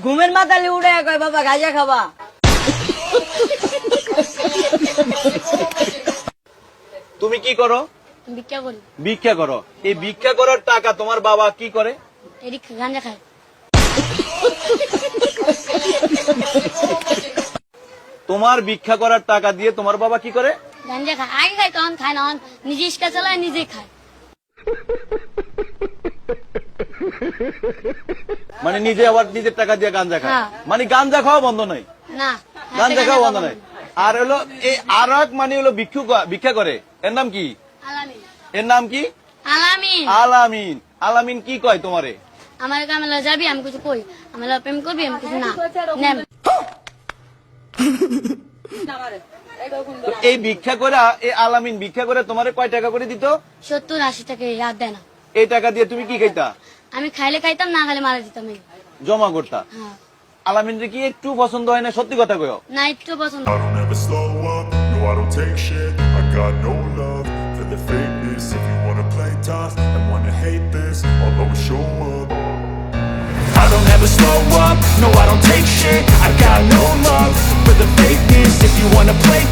ঘুমের মাথালে উড়ে কয় বাবা গাঁজা খাবা। তুমি কি করো? ভিক্ষা করি। ভিক্ষা করো। এই ভিক্ষা করার টাকা তোমার বাবা কি করে? এদিক গাঁজা খায়। তোমার ভিক্ষা করার টাকা দিয়ে তোমার বাবা কি করে? গাঁজা খায়। আগে খায় তখন খায় না, নিজে ইস্কা চালায় নিজে খায়। মানে নিজে আবার নিজের টাকা দিয়ে গাঞ্জা খায়। হ্যাঁ। মানে গাঞ্জা খাওয়া বন্ধ নাই, না গাঞ্জা খাওয়া বন্ধ নাই। আর হলো এই আর এক মানে হলো ভিক্ষা করে, এর নাম কি? আলামিন। এর নাম কি? আলামিন। আলামিন। আলামিন কি কয় তোমারে? আমার কামেলা যাবি, আমি কিছু কই, আমার প্রেম করবি, আমি কিছু না নেম। তো এই ভিক্ষা করে, এই আলামিন ভিক্ষা করে তোমারে কয় টাকা করে দিত? 70-80 টাকা ইয়াদ দেয় না। এই টাকা দিয়ে তুমি কি খাইতা? আমি খাইলে খাইতাম, না খাইলে মারা দিতাম। জমা করতা। হ্যাঁ। আলামিন কি একটু পছন্দ হয় না? সত্যি কথা কয়ো। না একটু পছন্দ। I don't ever slow up, no I don't take shit. I got no love for the fakeness. If you wanna play tough and wanna hate this, I'll always show up. I don't ever slow up, no I don't take shit. I got no love for the fakeness. If you wanna play